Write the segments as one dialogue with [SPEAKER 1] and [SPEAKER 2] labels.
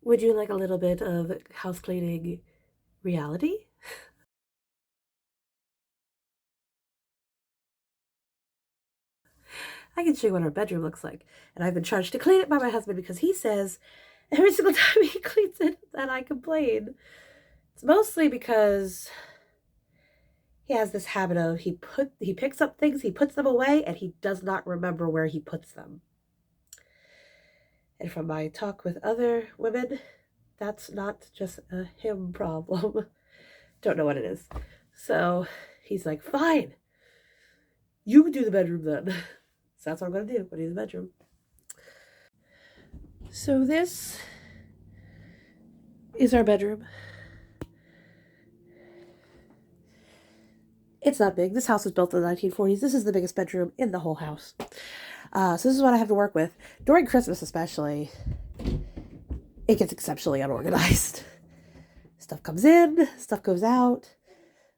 [SPEAKER 1] Would you like a little bit of house cleaning reality? I can show you what our bedroom looks like. And I've been charged to clean it by my husband because he says every single time he cleans it that I complain. It's mostly because he has this habit of he picks up things, he puts them away, and he does not remember where he puts them. And from my talk with other women, that's not just a him problem. Don't know what it is. So he's like, fine, you can do the bedroom then. So that's what I'm going to do. I'm going to do the bedroom. So this is our bedroom. It's not big. This house was built in the 1940s. This is the biggest bedroom in the whole house. So this is what I have to work with. During Christmas especially, it gets exceptionally unorganized. Stuff comes in, stuff goes out.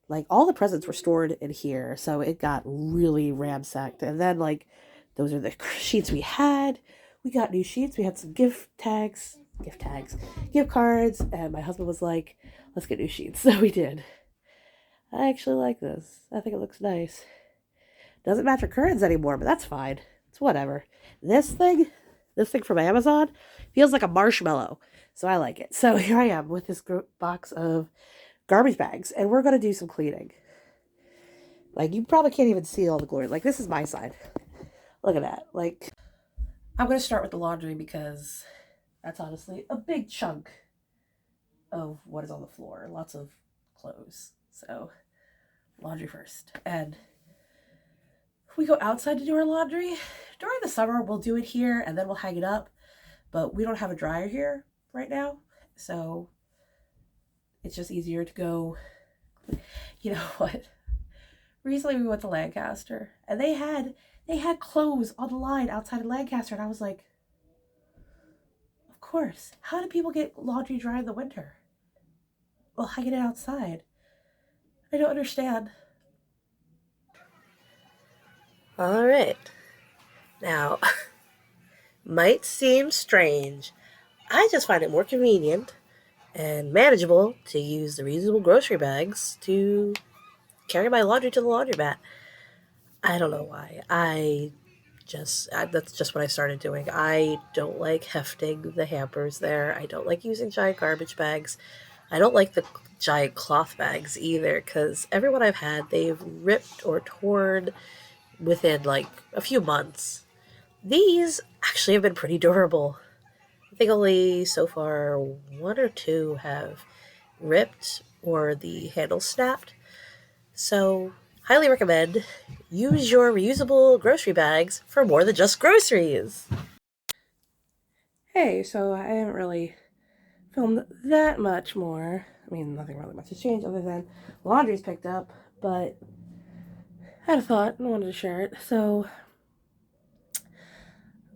[SPEAKER 1] Like, all the presents were stored in here, so it got really ransacked. And then, like, those are the sheets we had. We got new sheets. We had some gift cards, and my husband was like, let's get new sheets. So we did. I actually like this. I think it looks nice. Doesn't match our curtains anymore, but that's fine. It's whatever. This thing from Amazon feels like a marshmallow, so I like it. So here I am with this box of garbage bags, and we're going to do some cleaning. Like, you probably can't even see all the glory. Like, this is my side. Look at that. Like, I'm going to start with the laundry because that's honestly a big chunk of what is on the floor. Lots of clothes. So, laundry first. And we go outside to do our laundry. During the summer, we'll do it here and then we'll hang it up. But we don't have a dryer here right now. So, it's just easier to go. You know what? Recently we went to Lancaster and they had clothes on the line outside of Lancaster, and I was like, of course. How do people get laundry dry in the winter? Well, hanging it outside. I don't understand. All right. Now, might seem strange. I just find it more convenient and manageable to use the reusable grocery bags to carry my laundry to the laundromat. I don't know why. That's just what I started doing. I don't like hefting the hampers there. I don't like using giant garbage bags. I don't like the giant cloth bags either, because everyone I've had, they've ripped or torn within like a few months. These actually have been pretty durable. I think only so far one or two have ripped or the handle snapped. So, highly recommend use your reusable grocery bags for more than just groceries. Hey, so I haven't really filmed that much more. I mean, nothing really much has changed other than laundry's picked up, but I had a thought and I wanted to share it. So,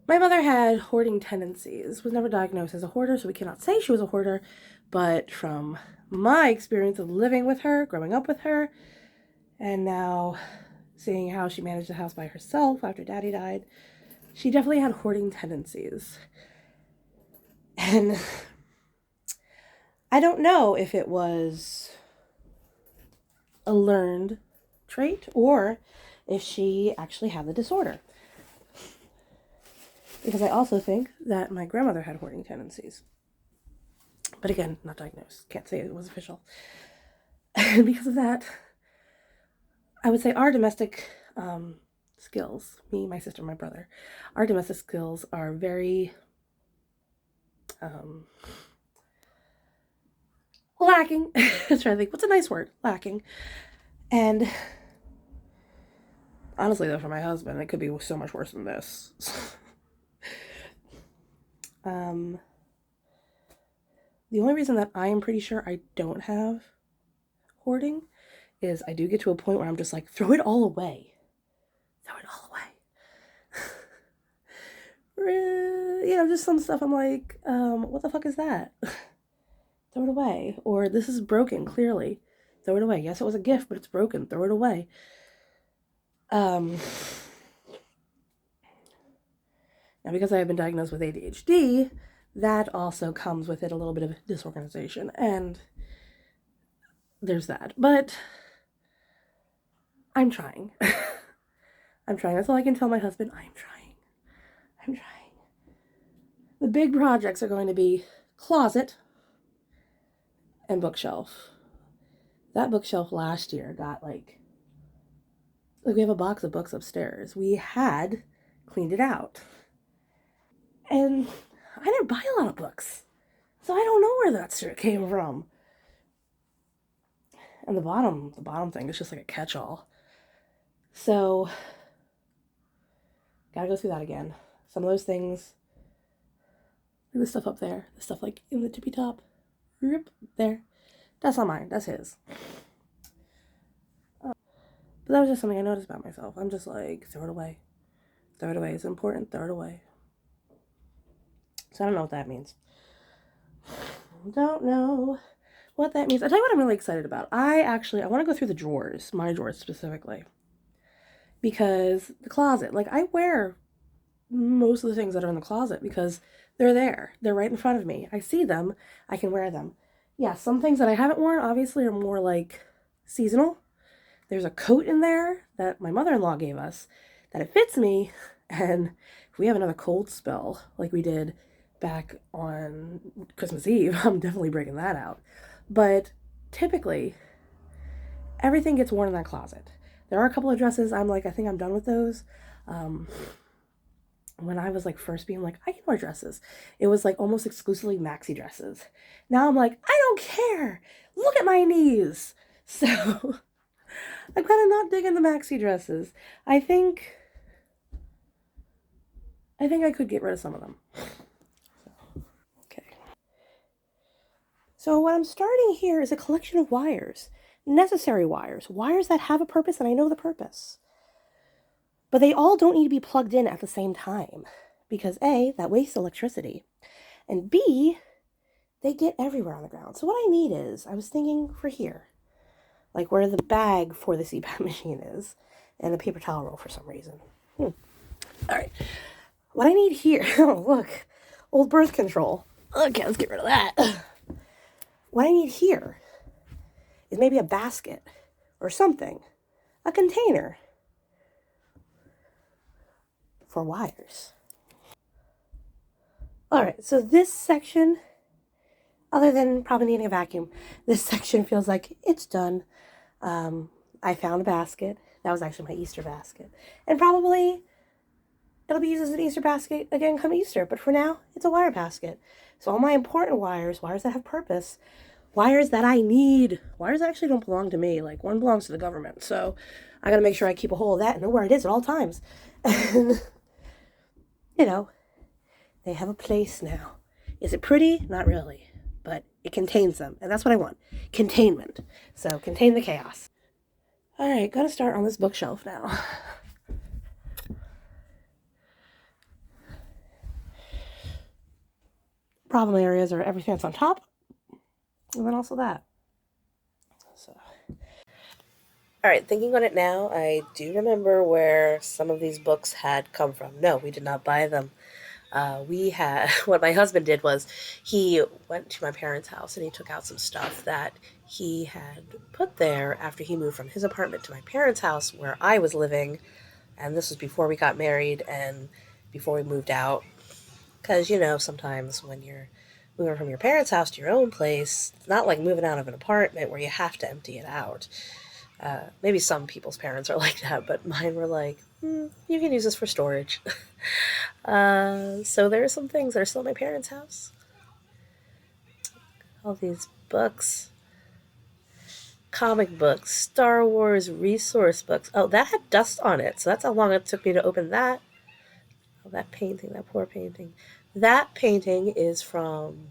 [SPEAKER 1] my mother had hoarding tendencies, was never diagnosed as a hoarder, so we cannot say she was a hoarder, but from my experience of living with her, growing up with her, and now seeing how she managed the house by herself after Daddy died, she definitely had hoarding tendencies. And I don't know if it was a learned trait or if she actually had the disorder. Because I also think that my grandmother had hoarding tendencies. But again, not diagnosed. Can't say it was official. And because of that, I would say our domestic skills, me, my sister, my brother, our domestic skills are very lacking. I was trying to think, what's a nice word? Lacking. And honestly, though, for my husband, it could be so much worse than this. The only reason that I am pretty sure I don't have hoarding is I do get to a point where I'm just like, throw it all away. Throw it all away. You know, just some stuff I'm like, what the fuck is that? Throw it away. Or this is broken, clearly. Throw it away. Yes, it was a gift, but it's broken. Throw it away. Now, because I have been diagnosed with ADHD, that also comes with it a little bit of disorganization, and there's that. But I'm trying. I'm trying. That's all I can tell my husband. I'm trying. I'm trying. The big projects are going to be closet and bookshelf. That bookshelf last year got like we have a box of books upstairs. We had cleaned it out. And I didn't buy a lot of books. So I don't know where that shit came from. And the bottom thing is just like a catch-all. So gotta go through that again. Some of those things, like the stuff up there, the stuff like in the tippy top, there. That's not mine. That's his. But that was just something I noticed about myself. I'm just like, throw it away. Throw it away. It's important. Throw it away. So I don't know what that means. Don't know what that means. I'll tell you what I'm really excited about. I want to go through the drawers, my drawers specifically. Because the closet, like I wear most of the things that are in the closet because they're there. They're right in front of me. I see them. I can wear them. Yeah, some things that I haven't worn obviously are more like seasonal. There's a coat in there that my mother-in-law gave us that it fits me. And if we have another cold spell like we did back on Christmas Eve, I'm definitely breaking that out. But typically, everything gets worn in that closet. There are a couple of dresses I'm like, I think I'm done with those. When I was like first being like, I can wear dresses, it was like almost exclusively maxi dresses. Now I'm like, I don't care. Look at my knees. So I'm kind of not digging the maxi dresses. I think I could get rid of some of them. Okay. So what I'm starting here is a collection of wires, necessary wires, wires that have a purpose and I know the purpose. But they all don't need to be plugged in at the same time because A, that wastes electricity, and B, they get everywhere on the ground. So what I need is, I was thinking for here, like where the bag for the CPAP machine is, and the paper towel roll for some reason. All right. What I need here, oh look, old birth control. Okay, let's get rid of that. What I need here is maybe a basket or something, a container for wires. All right, so this section, other than probably needing a vacuum, this section feels like it's done. I found a basket. That was actually my Easter basket. And probably it'll be used as an Easter basket again come Easter. But for now, it's a wire basket. So all my important wires, wires that have purpose, wires that I need, wires that actually don't belong to me. Like one belongs to the government. So I got to make sure I keep a hold of that and know where it is at all times. And, you know, they have a place now. Is it pretty? Not really. But it contains them. And that's what I want. Containment. So contain the chaos. All right, gotta start on this bookshelf now. Problem areas are everything that's on top, and then also that. So, all right, thinking on it now, I do remember where some of these books had come from. No, we did not buy them. We had, what my husband did was he went to my parents' house and he took out some stuff that he had put there after he moved from his apartment to my parents' house where I was living. And this was before we got married and before we moved out. Because, you know, sometimes when you're moving from your parents' house to your own place, it's not like moving out of an apartment where you have to empty it out. Maybe some people's parents are like that, but mine were like, you can use this for storage. So there are some things that are still at my parents' house. All these books. Comic books, Star Wars resource books. Oh, that had dust on it, so that's how long it took me to open that. Oh, that painting, that poor painting. That painting is from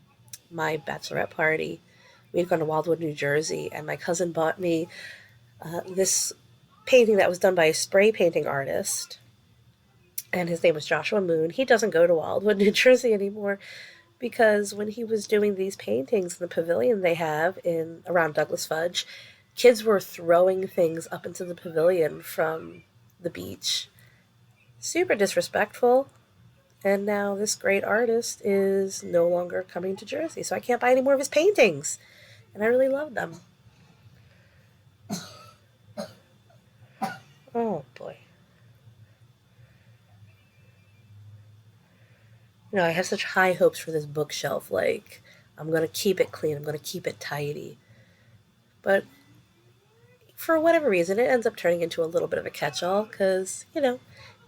[SPEAKER 1] my bachelorette party. We had gone to Wildwood, New Jersey, and my cousin bought me this painting that was done by a spray painting artist. And his name was Joshua Moon. He doesn't go to Wildwood, New Jersey anymore because when he was doing these paintings in the pavilion they have in around Douglas Fudge, kids were throwing things up into the pavilion from the beach. Super disrespectful. And now this great artist is no longer coming to Jersey, so I can't buy any more of his paintings. And I really love them. Oh boy. I have such high hopes for this bookshelf. Like, I'm going to keep it clean. I'm going to keep it tidy. But for whatever reason, it ends up turning into a little bit of a catch-all because,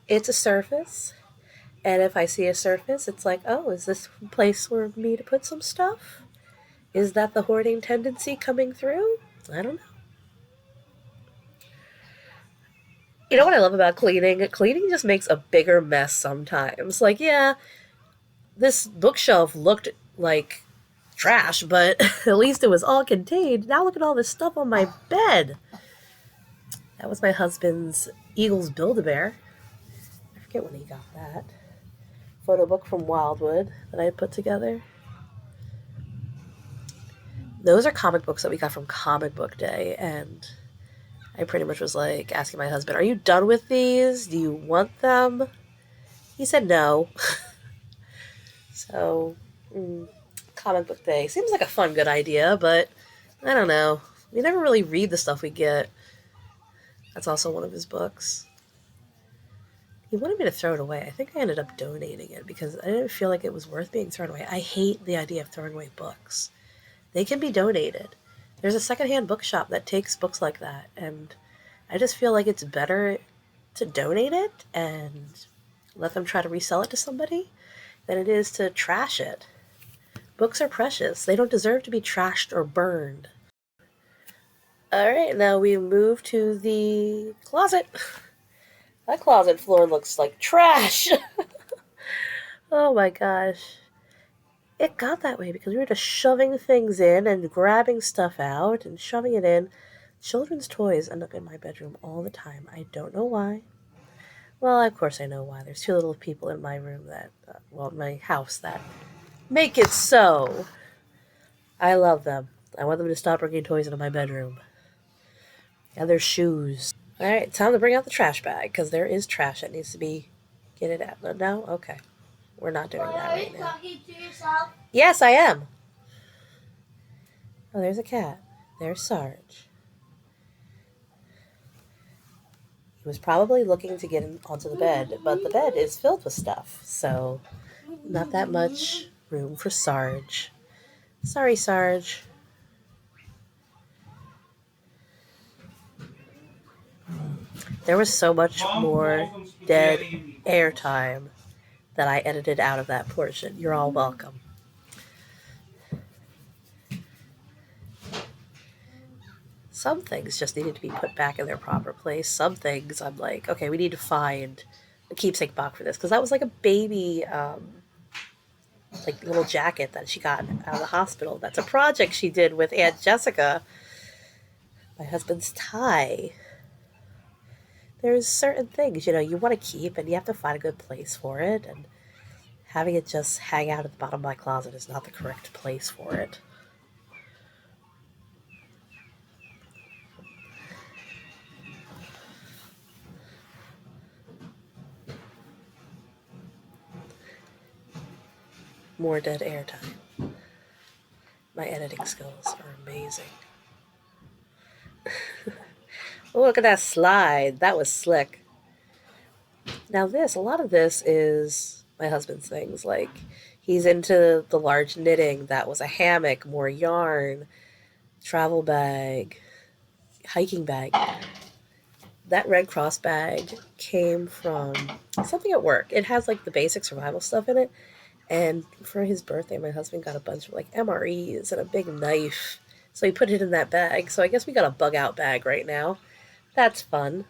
[SPEAKER 1] it's a surface. And if I see a surface, it's like, oh, is this a place for me to put some stuff? Is that the hoarding tendency coming through? I don't know. You know what I love about cleaning? Cleaning just makes a bigger mess sometimes. Like, yeah, this bookshelf looked like trash, but at least it was all contained. Now look at all this stuff on my bed. That was my husband's Eagles Build-A-Bear. I forget when he got that. Photo book from Wildwood that I had put together. Those are comic books that we got from Comic Book Day, and I pretty much was like asking my husband, are you done with these? Do you want them? He said no. So, Comic Book Day seems like a fun, good idea, but I don't know. We never really read the stuff we get. That's also one of his books. He wanted me to throw it away. I think I ended up donating it because I didn't feel like it was worth being thrown away. I hate the idea of throwing away books. They can be donated. There's a secondhand bookshop that takes books like that, and I just feel like it's better to donate it and let them try to resell it to somebody than it is to trash it. Books are precious. They don't deserve to be trashed or burned. Alright, now we move to the closet. That closet floor looks like trash. Oh my gosh. It got that way because we were just shoving things in and grabbing stuff out and shoving it in. Children's toys end up in my bedroom all the time. I don't know why. Well, of course I know why. There's two little people in my room in my house that make it so. I love them. I want them to stop bringing toys into my bedroom. And their shoes. Alright, time to bring out the trash bag, because there is trash that needs to be get it out. No? Okay. We're not doing that right now. Are you talking to yourself? Yes, I am. Oh, there's a cat. There's Sarge. He was probably looking to get onto the bed, but the bed is filled with stuff, so not that much room for Sarge. Sorry, Sarge. There was so much more dead airtime that I edited out of that portion. You're all welcome. Some things just needed to be put back in their proper place. Some things I'm like, okay, we need to find a keepsake box for this. Because that was like a baby, like little jacket that she got out of the hospital. That's a project she did with Aunt Jessica. My husband's tie. There's certain things, you want to keep and you have to find a good place for it. And having it just hang out at the bottom of my closet is not the correct place for it. More dead air time. My editing skills are amazing. Oh, look at that slide. That was slick. Now a lot of this is my husband's things. Like, he's into the large knitting. That was a hammock, more yarn, travel bag, hiking bag. That Red Cross bag came from something at work. It has like the basic survival stuff in it. And for his birthday, my husband got a bunch of like MREs and a big knife. So he put it in that bag. So I guess we got a bug out bag right now. That's fun.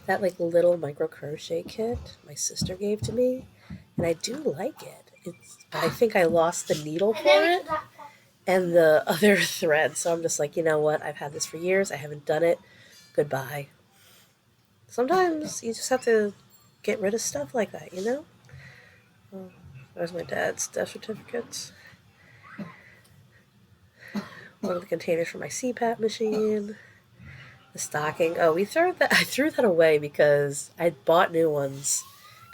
[SPEAKER 1] That like little micro crochet kit my sister gave to me. And I do like it. I think I lost the needle for it and the other thread. So I'm just like, you know what? I've had this for years. I haven't done it. Goodbye. Sometimes you just have to get rid of stuff like that, Oh, there's my dad's death certificates. One of the containers for my CPAP machine. The stocking. Oh, I threw that away because I bought new ones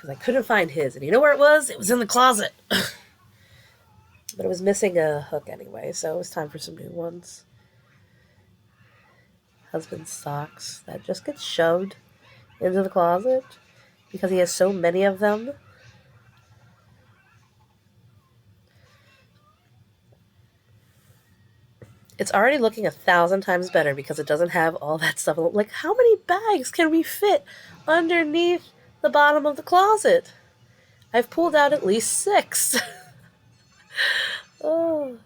[SPEAKER 1] because I couldn't find his. And you know where it was? It was in the closet. But it was missing a hook anyway, so it was time for some new ones. Husband's socks that just get shoved into the closet because he has so many of them. It's already looking 1,000 times better because it doesn't have all that stuff. Like, how many bags can we fit underneath the bottom of the closet? I've pulled out at least 6. Oh.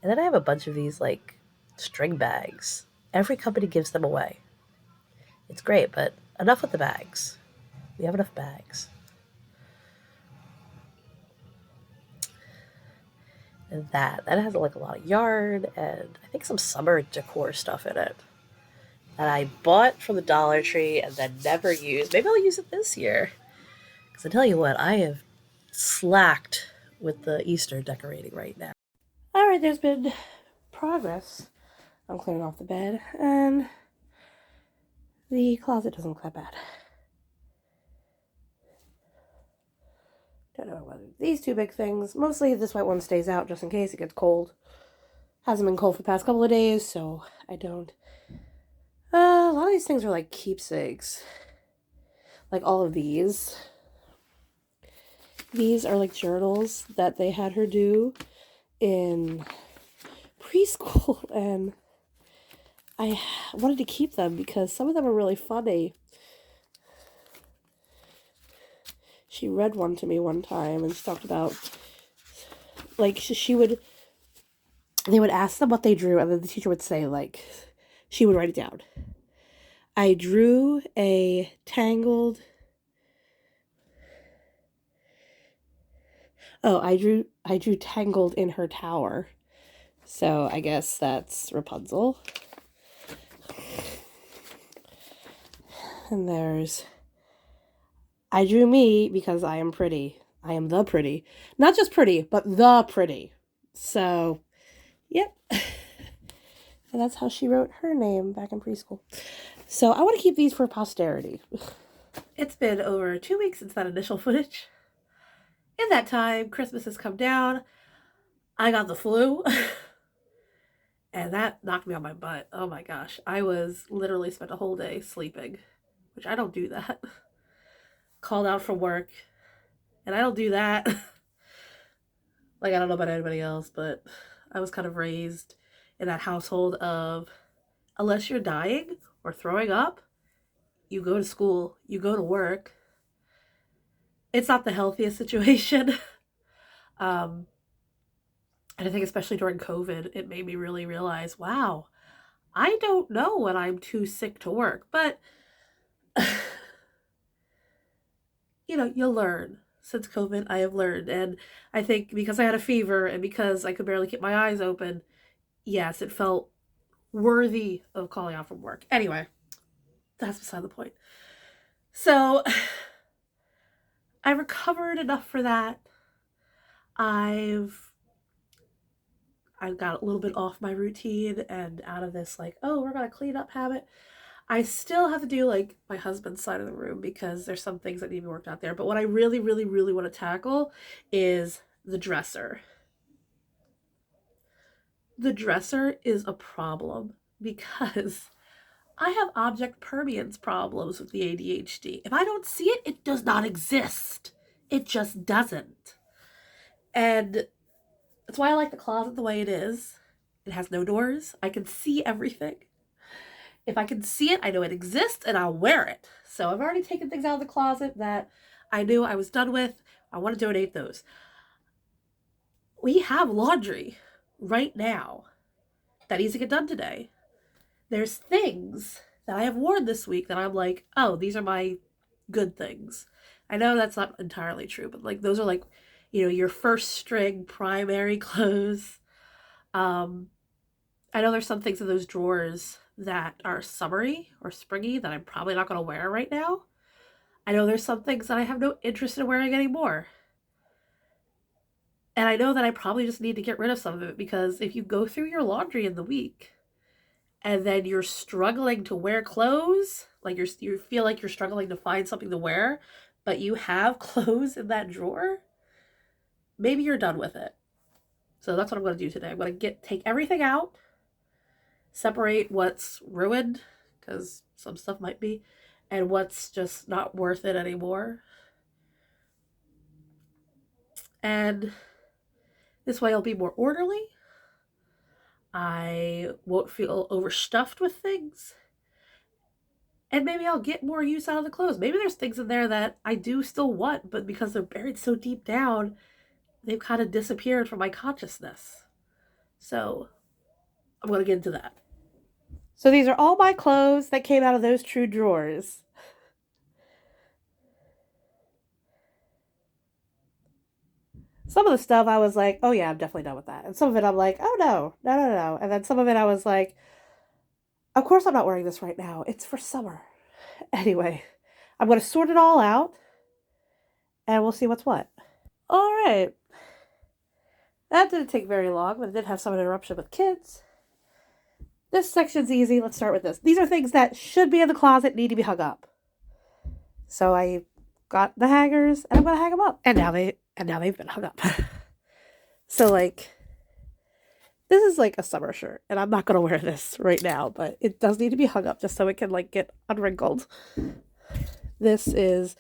[SPEAKER 1] And then I have a bunch of these, like, string bags. Every company gives them away. It's great, but enough with the bags. We have enough bags. And that has like a lot of yarn and I think some summer decor stuff in it that I bought from the Dollar Tree and then never used. Maybe I'll use it this year. Because I tell you what, I have slacked with the Easter decorating right now. All right, there's been progress. I'm clearing off the bed and the closet doesn't look that bad. Don't know whether these two big things. Mostly this white one stays out just in case it gets cold. Hasn't been cold for the past couple of days, so I don't. A lot of these things are like keepsakes. Like all of these. These are like journals that they had her do in preschool, and I wanted to keep them because some of them are really funny. She read one to me one time and she talked about, like, they would ask them what they drew and then the teacher would say, like, she would write it down. I drew a tangled, I drew tangled in her tower. So I guess that's Rapunzel. And there's, I drew me because I am pretty. I am the pretty. Not just pretty, but the pretty. So, yep. And that's how she wrote her name back in preschool. So I want to keep these for posterity. It's been over 2 weeks since that initial footage. In that time, Christmas has come down. I got the flu. And that knocked me on my butt. Oh my gosh. I was literally spent a whole day sleeping. Which I don't do that. Called out from work. And I don't do that. Like, I don't know about anybody else, but I was kind of raised in that household of, unless you're dying or throwing up, you go to school, you go to work. It's not the healthiest situation. And I think especially during COVID, it made me really realize, wow, I don't know when I'm too sick to work. But, you know, you'll learn. Since COVID, I have learned. And I think because I had a fever and because I could barely keep my eyes open, yes, it felt worthy of calling out from work. Anyway, that's beside the point. So I recovered enough for that. I've got a little bit off my routine and out of this, like, oh, we're going to clean up habit. I still have to do, like, my husband's side of the room because there's some things that need to be worked out there. But what I really, really, really want to tackle is the dresser. The dresser is a problem because I have object permanence problems with the ADHD. If I don't see it, it does not exist. It just doesn't. And that's why I like the closet the way it is. It has no doors. I can see everything. If I can see it, I know it exists and I'll wear it. So I've already taken things out of the closet that I knew I was done with. I want to donate those. We have laundry right now that needs to get done today. There's things that I have worn this week that I'm like, oh, these are my good things. I know that's not entirely true, but like those are like, you know, your first string primary clothes. I know there's some things in those drawers that are summery or springy that I'm probably not going to wear right now. I know there's some things that I have no interest in wearing anymore. And I know that I probably just need to get rid of some of it because if you go through your laundry in the week and then you're struggling to wear clothes, like you feel like you're struggling to find something to wear but you have clothes in that drawer, maybe you're done with it. So that's what I'm going to do today. I'm going to take everything out, separate what's ruined, because some stuff might be, and what's just not worth it anymore. And this way I'll be more orderly. I won't feel overstuffed with things. And maybe I'll get more use out of the clothes. Maybe there's things in there that I do still want, but because they're buried so deep down, they've kind of disappeared from my consciousness. So I'm going to get into that. So these are all my clothes that came out of those true drawers. Some of the stuff I was like, oh yeah, I'm definitely done with that. And some of it I'm like, oh no, no, no, no. And then some of it I was like, of course I'm not wearing this right now. It's for summer. Anyway, I'm going to sort it all out and we'll see what's what. All right. That didn't take very long, but it did have some interruption with kids. This section's easy. Let's start with this. These are things that should be in the closet, need to be hung up. So I got the hangers and I'm going to hang them up. And now they've been hung up. So like, this is like a summer shirt and I'm not going to wear this right now, but it does need to be hung up just so it can like get unwrinkled. This is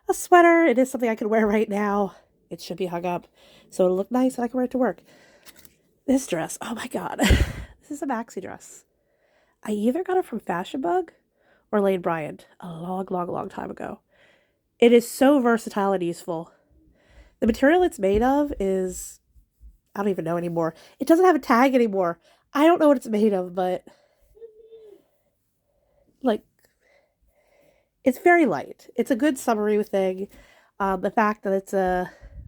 [SPEAKER 1] a sweater. It is something I can wear right now. It should be hung up so it'll look nice and I can wear it to work. This dress, oh my God. This is a maxi dress. I either got it from Fashion Bug or Lane Bryant a long time ago. It is so versatile and useful. The material it's made of is, I don't even know anymore. It doesn't have a tag anymore. I don't know what it's made of, but like, it's very light. It's a good summery thing. The fact that it's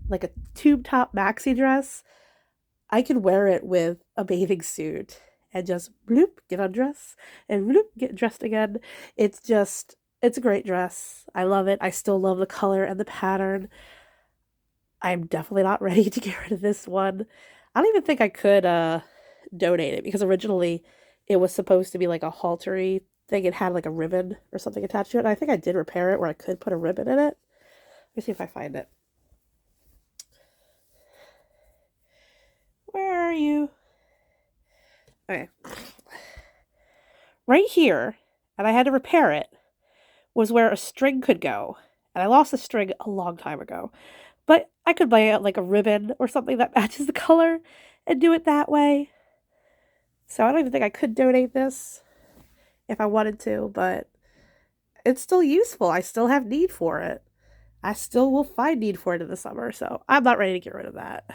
[SPEAKER 1] like a tube top maxi dress, I can wear it with a bathing suit and just bloop, get undressed and bloop, get dressed again. It's a great dress. I love it. I still love the color and the pattern. I'm definitely not ready to get rid of this one. I don't even think I could donate it because originally it was supposed to be like a haltery thing. It had like a ribbon or something attached to it. And I think I did repair it where I could put a ribbon in it. Let me see if I find it. Where are you? Okay. Right here, and I had to repair it, was where a string could go. And I lost the string a long time ago. But I could buy like a ribbon or something that matches the color and do it that way. So I don't even think I could donate this if I wanted to, but it's still useful. I still have need for it. I still will find need for it in the summer, so I'm not ready to get rid of that.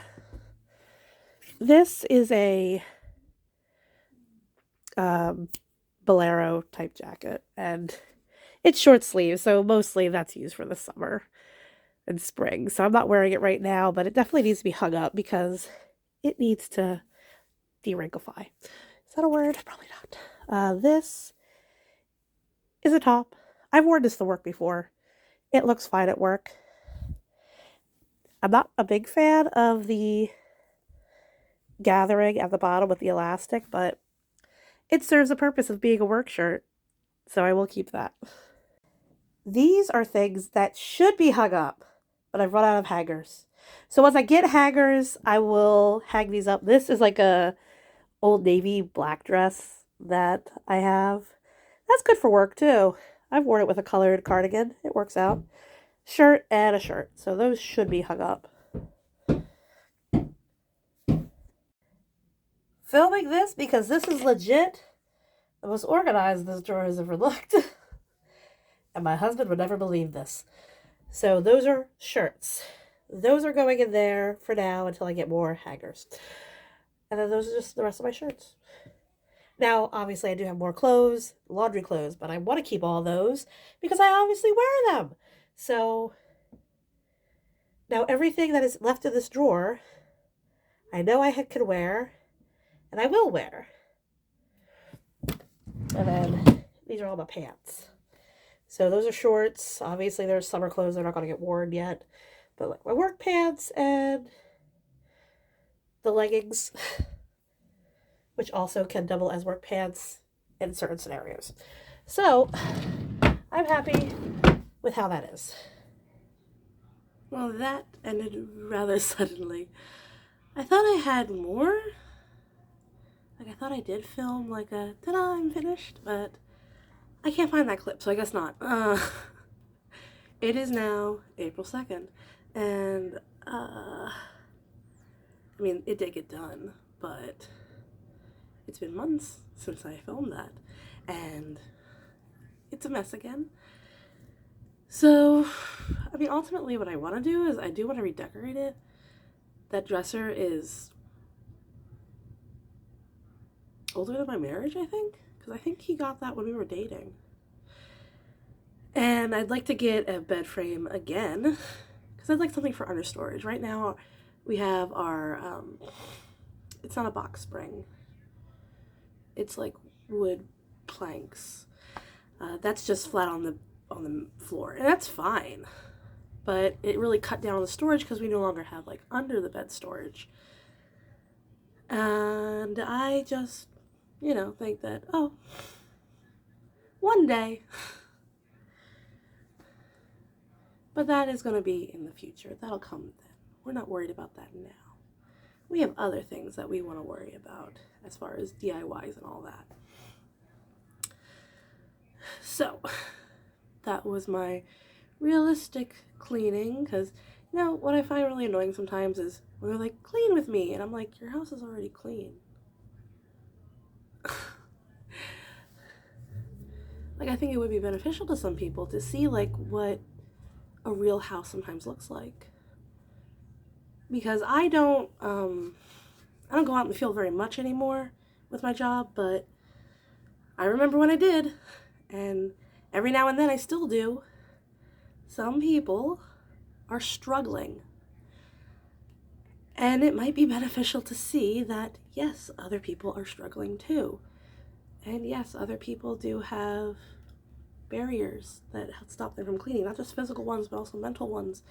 [SPEAKER 1] This is a bolero type jacket, and it's short sleeve, so mostly that's used for the summer and spring. So I'm not wearing it right now, but it definitely needs to be hung up because it needs to de-wrinklefy. Is that a word? Probably not. This is a top. I've worn this to work before. It looks fine at work. I'm not a big fan of the gathering at the bottom with the elastic, but it serves the purpose of being a work shirt, so I will keep that. These are things that should be hung up, but I've run out of hangers. So once I get hangers, I will hang these up. This is like a Old Navy black dress that I have. That's good for work too. I've worn it with a colored cardigan. It works out. Shirt and a shirt. So those should be hung up. Filming this because this is legit the most organized this drawer has ever looked. And my husband would never believe this. So those are shirts. Those are going in there for now until I get more hangers. And then those are just the rest of my shirts. Now, obviously, I do have more clothes, laundry clothes, but I want to keep all those because I obviously wear them. So now everything that is left in this drawer, I know I can wear, and I will wear. And then these are all my pants. So those are shorts. Obviously, there's summer clothes that are not going to get worn yet. But like my work pants and the leggings, which also can double as work pants in certain scenarios. So I'm happy with how that is. Well, that ended rather suddenly. I thought I had more. Like, I thought I did film like a ta-da, I'm finished, but I can't find that clip, so I guess not. It is now April 2nd, and I mean, it did get done, but it's been months since I filmed that, and it's a mess again. So, I mean, ultimately what I want to do is I do want to redecorate it. That dresser is older than my marriage, I think, because I think he got that when we were dating. And I'd like to get a bed frame again, because I'd like something for under storage. Right now, we have our, it's not a box spring. It's like wood planks. That's just flat on the floor, and that's fine. But it really cut down on the storage because we no longer have like under the bed storage. And I just, you know, think that, oh, one day. But that is going to be in the future. That'll come then. We're not worried about that now. We have other things that we want to worry about as far as DIYs and all that. So, that was my realistic cleaning, because, you know, what I find really annoying sometimes is when they're like, clean with me, and I'm like, your house is already clean. Like, I think it would be beneficial to some people to see, like, what a real house sometimes looks like. Because I don't go out in the field very much anymore with my job, but I remember when I did, and every now and then I still do. Some people are struggling. And it might be beneficial to see that, yes, other people are struggling too. And yes, other people do have barriers that stop them from cleaning, not just physical ones, but also mental ones.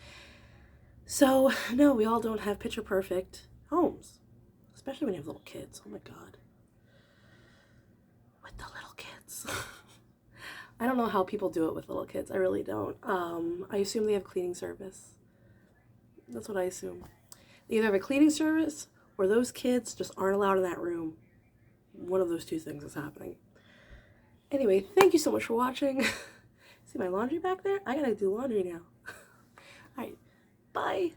[SPEAKER 1] So, no, we all don't have picture perfect homes, especially when you have little kids. Oh my God. With the little kids. I don't know how people do it with little kids. I really don't. I assume they have cleaning service. That's what I assume. They either have a cleaning service or those kids just aren't allowed in that room. One of those two things is happening. Anyway, thank you so much for watching. See my laundry back there? I gotta do laundry now. Alright, bye.